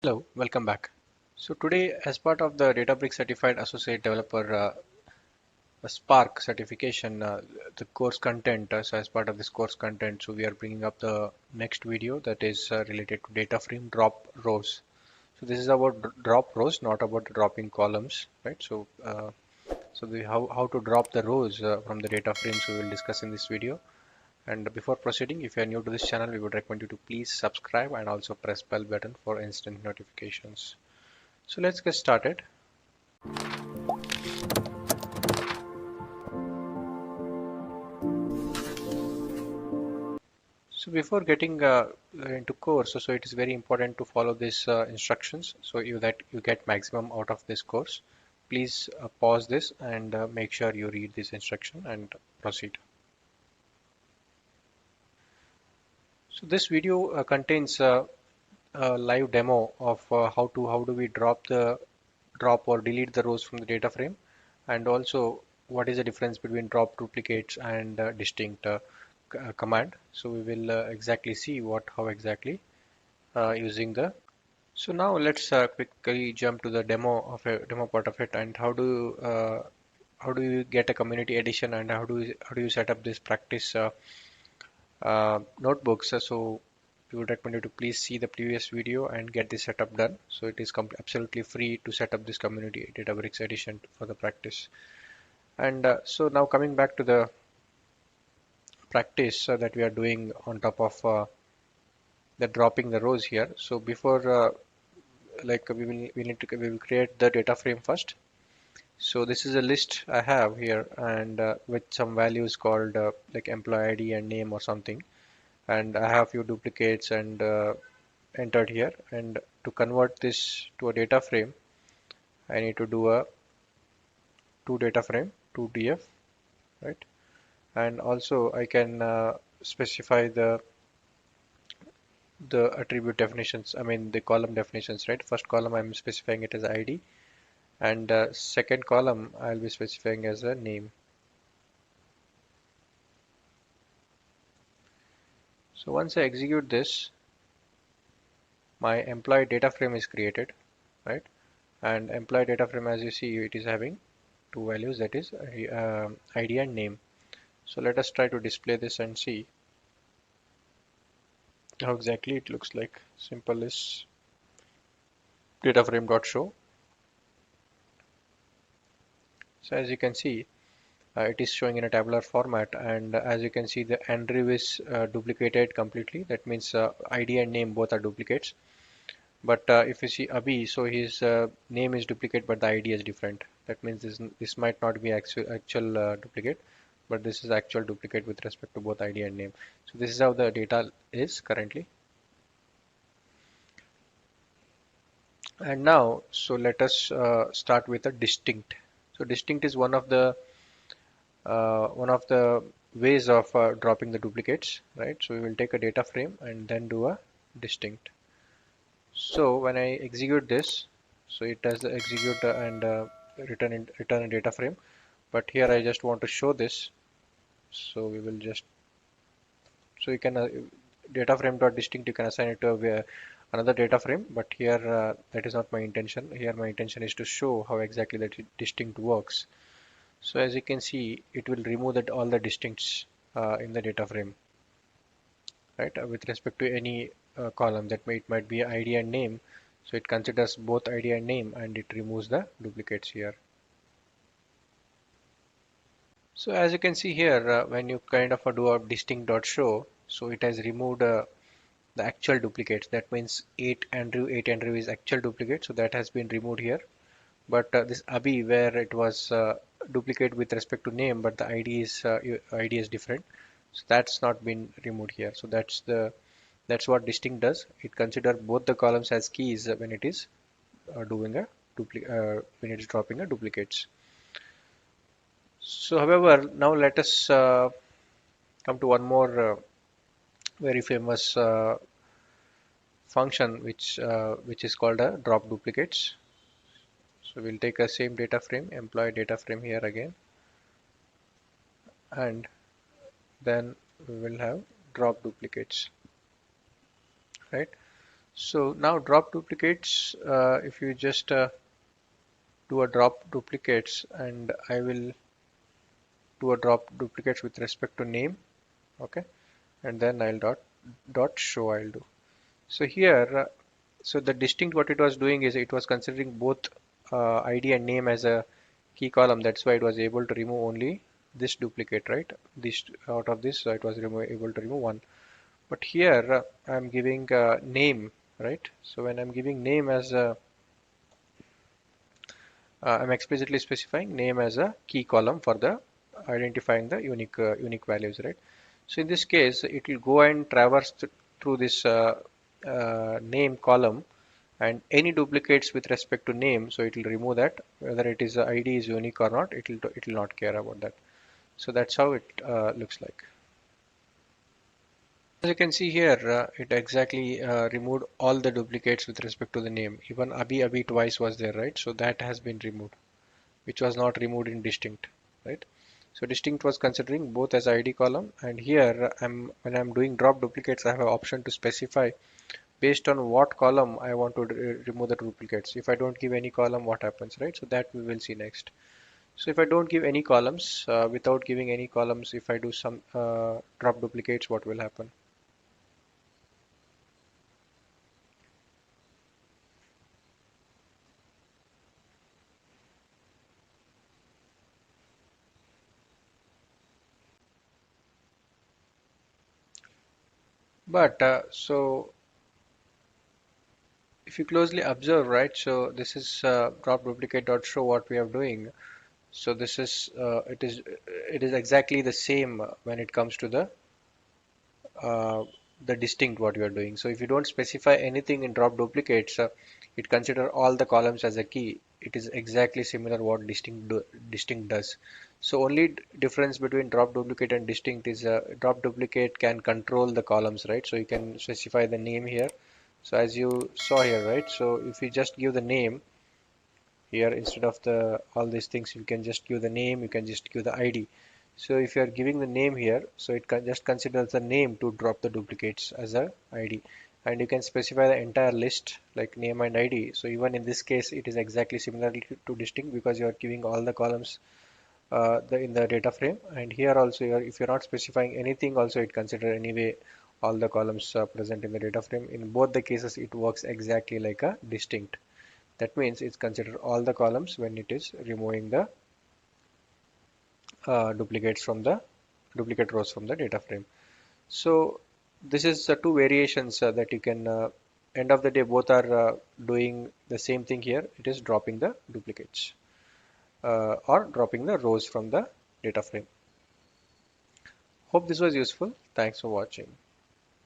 Hello, welcome back. So today, as part of the Databricks Certified Associate Developer Spark certification, the course content, so as part of this course content, so we are bringing up the next video that is related to Dataframe Drop rows. So this is about drop rows, not about dropping columns, right? How to drop the rows from the data frames we will discuss in this video. And before proceeding, if you are new to this channel, we would recommend you to please subscribe and also press bell button for instant notifications. So let's get started. So before getting into course, so it is very important to follow these instructions so you get maximum out of this course. Please pause this and make sure you read this instruction and proceed. So this video contains a live demo of how do we drop or delete the rows from the data frame, and also what is the difference between drop duplicates and distinct command. So we will exactly see how exactly using the. So now let's quickly jump to the demo part of it, and how do you get a community edition, and how do you set up this practice notebooks. So we would recommend you to please see the previous video and get this setup done. So it is absolutely free to set up this community Databricks edition for the practice. And so now coming back to the practice that we are doing on top of the dropping the rows here. So before we will create the data frame first. So this is a list I have here, and with some values called like employee ID and name or something. And I have few duplicates and entered here. And to convert this to a data frame, I need to do a to data frame to df, right? And also I can specify the attribute definitions, I mean the column definitions, right? First column I'm specifying it as ID, and second column I'll be specifying as a name. So once I execute this, my employee data frame is created, right? And employee data frame, as you see, it is having two values, that is ID and name. So let us try to display this and see how exactly it looks like. Simple is data frame.show. So as you can see, it is showing in a tabular format, and as you can see, the Andrew is duplicated completely. That means ID and name both are duplicates. But if you see Abhi, so his name is duplicate, but the ID is different. That means this might not be actual duplicate, but this is actual duplicate with respect to both ID and name. So this is how the data is currently. And now, so let us start with a distinct. So distinct is one of the ways of dropping the duplicates, right? So we will take a data frame and then do a distinct. So when I execute this, so it does the execute and return a data frame. But here I just want to show this. So we will just so you can data frame dot distinct, you can assign it to another data frame. But here that is not my intention. Here my intention is to show how exactly that distinct works. So as you can see, it will remove all the distincts in the data frame, right? With respect to any column it might be ID and name. So it considers both ID and name, and it removes the duplicates here. So as you can see here, when you kind of do a distinct.show, so it has removed the actual duplicates. That means 8 Andrew is actual duplicate, so that has been removed here. But this Abhi, where it was duplicate with respect to name, but the ID is different, so that's not been removed here. So that's what distinct does. It considers both the columns as keys when it is doing a when it is dropping a duplicates. So however, now let us come to one more very famous function which is called a drop duplicates. So we'll take a same data frame, employee data frame here again, and then we will have drop duplicates, right? So now drop duplicates, if you just do a drop duplicates, and I will do a drop duplicates with respect to name, okay, and then I'll dot show I'll do. So here, so the distinct what it was doing is it was considering both ID and name as a key column. That's why it was able to remove only this duplicate, right? This out of this, it was able to remove one. But here I'm giving name, right? So when I'm giving name as a I'm explicitly specifying name as a key column for the identifying the unique values, right? So in this case, it will go and traverse through this name column, and any duplicates with respect to name, so it will remove that. Whether it is ID is unique or not, it will not care about that. So that's how it looks like. As you can see here, it exactly removed all the duplicates with respect to the name. Even Abhi twice was there, right? So that has been removed, which was not removed in distinct, right? So distinct was considering both as ID column, and here when I'm doing drop duplicates, I have an option to specify based on what column I want to remove the duplicates. If I don't give any column, what happens, right? So that we will see next. So if I don't give any columns, without giving any columns, if I do some drop duplicates, what will happen? But so if you closely observe, right? So this is drop duplicate dot show what we are doing. So this is it is exactly the same when it comes to uh, the distinct what you are doing. So if you don't specify anything in drop duplicates, it consider all the columns as a key. It is exactly similar what distinct does. So only difference between drop duplicate and distinct is drop duplicate can control the columns, right? So you can specify the name here. So as you saw here, right? So if you just give the name here instead of the all these things, you can just give the name, you can just give the ID. So if you are giving the name here, so it can just considers the name to drop the duplicates as a ID, and you can specify the entire list like name and ID. So even in this case it is exactly similar to distinct because you are giving all the columns in the data frame, and here also if you're not specifying anything, also it consider anyway all the columns present in the data frame. In both the cases it works exactly like a distinct. That means it's considered all the columns when it is removing the duplicates from the duplicate rows from the data frame. So this is two variations that you can end of the day both are doing the same thing here. It is dropping the duplicates or dropping the rows from the data frame. Hope this was useful. Thanks for watching.